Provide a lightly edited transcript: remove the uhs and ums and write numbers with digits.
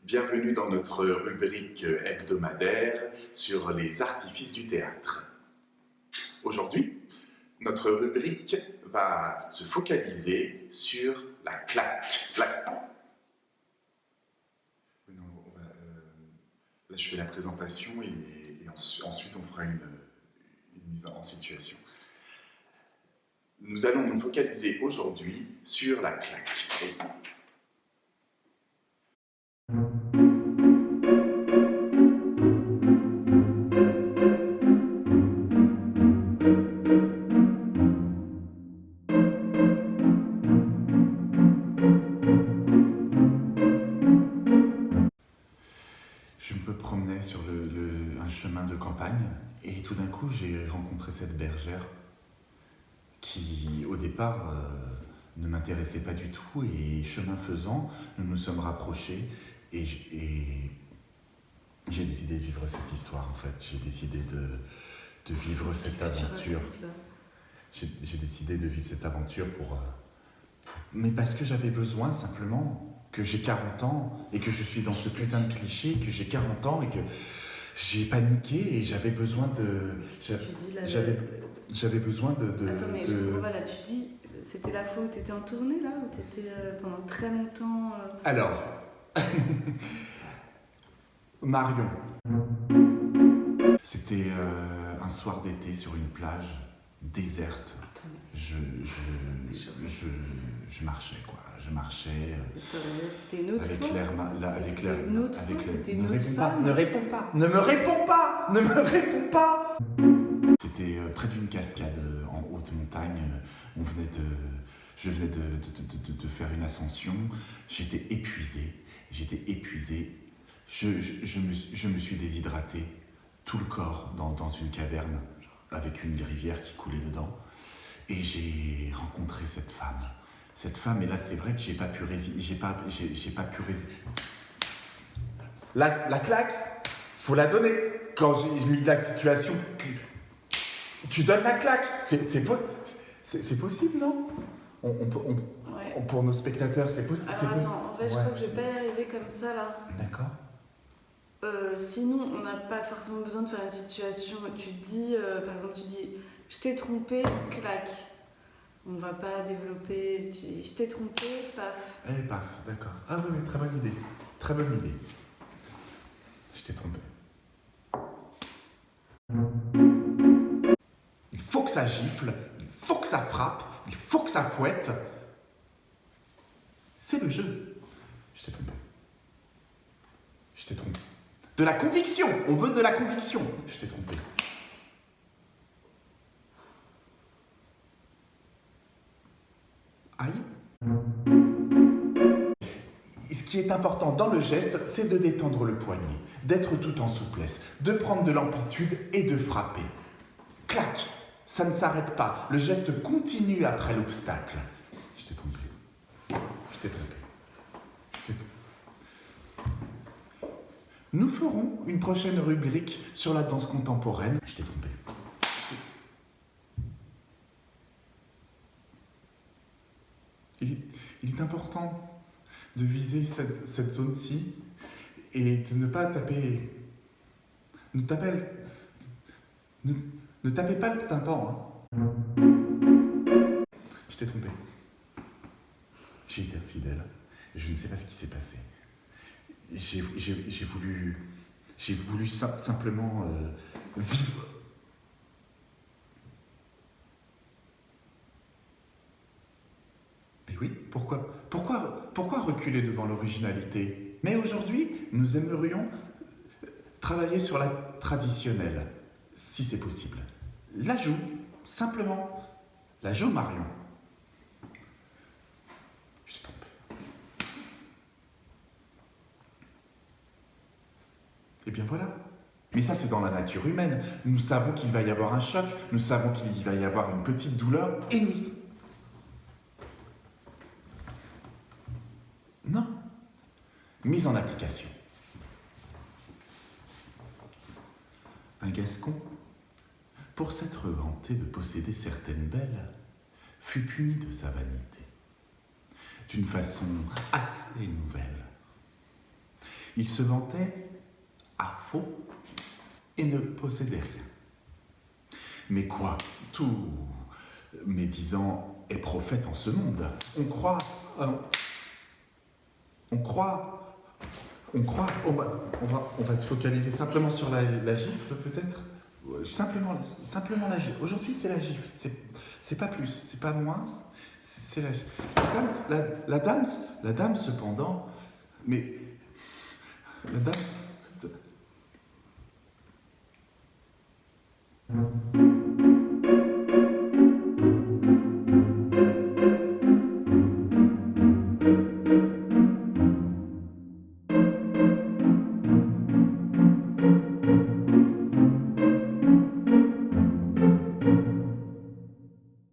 Bienvenue dans notre rubrique hebdomadaire sur les artifices du théâtre. Aujourd'hui, notre rubrique va se focaliser sur la claque. Non, là, je fais la présentation et ensuite on fera une mise en situation. Nous allons nous focaliser aujourd'hui sur la claque. Je me promenais sur un chemin de campagne et tout d'un coup j'ai rencontré cette bergère qui au départ ne m'intéressait pas du tout et chemin faisant nous nous sommes rapprochés et j'ai décidé de vivre cette histoire en fait. J'ai décidé de vivre cette aventure. J'ai décidé de vivre cette aventure mais parce que j'avais besoin simplement, que j'ai 40 ans et que je suis dans ce putain de cliché, que j'ai 40 ans et que j'ai paniqué et j'avais besoin de... J'avais besoin de... Attends, mais je comprends pas, là, tu dis, c'était la fois où t'étais en tournée, là, où t'étais pendant très longtemps... Alors, Marion, c'était un soir d'été sur une plage déserte. Attends, mais... Je marchais, quoi. Je marchais... C'était une autre avec fois. l'air... Avec l'air... C'était une autre fois, c'était une Ne autre réponds pas, femme. ne réponds pas, ne me réponds pas, ne me réponds pas. C'était près d'une cascade en haute montagne. Je venais de faire une ascension. J'étais épuisé. Je me suis déshydraté, tout le corps dans une caverne avec une rivière qui coulait dedans. Et j'ai rencontré cette femme, et là c'est vrai que j'ai pas pu résister. J'ai pas pu résister. La claque, faut la donner. Quand j'ai mis de la situation, tu donnes la claque. C'est possible, non? Ouais. Pour nos spectateurs, c'est possible. Alors attends, en fait, je crois que je vais pas y arriver comme ça, là. D'accord. Sinon, on n'a pas forcément besoin de faire une situation. Tu dis, par exemple, je t'ai trompé, claque. On va pas développer. Je t'ai trompé, paf. Eh, paf, d'accord. Ah oui, mais très bonne idée. Très bonne idée. Je t'ai trompé. Il faut que ça gifle, il faut que ça frappe, il faut que ça fouette. C'est le jeu. Je t'ai trompé. Je t'ai trompé. De la conviction. On veut de la conviction. Je t'ai trompé. Aïe. Ce qui est important dans le geste, c'est de détendre le poignet, d'être tout en souplesse, de prendre de l'amplitude et de frapper. Clac. Ça ne s'arrête pas. Le geste continue après l'obstacle. Je t'ai trompé. Je t'ai trompé. Nous ferons une prochaine rubrique sur la danse contemporaine. Je t'ai trompé. Il est important de viser cette zone-ci et de ne pas taper... Ne tapez pas le tympan. Hein. Je t'ai trompé. J'ai été infidèle. Je ne sais pas ce qui s'est passé. J'ai voulu simplement vivre. Mais oui, pourquoi reculer devant l'originalité? Mais aujourd'hui, nous aimerions travailler sur la traditionnelle, si c'est possible. La joue, simplement. La joue, Marion. Je t'ai trompé. Et bien voilà. Mais ça, c'est dans la nature humaine. Nous savons qu'il va y avoir un choc, nous savons qu'il va y avoir une petite douleur, et nous... Non. Mise en application. Un Gascon, pour s'être vanté de posséder certaines belles, fut puni de sa vanité, d'une façon assez nouvelle. Il se vantait à faux et ne possédait rien. Mais quoi, tout médisant est prophète en ce monde. On croit, on va se focaliser simplement sur la gifle peut-être. Simplement la gifle. Aujourd'hui c'est la gifle, c'est pas plus, c'est pas moins, c'est la gifle. La dame cependant, mais la dame...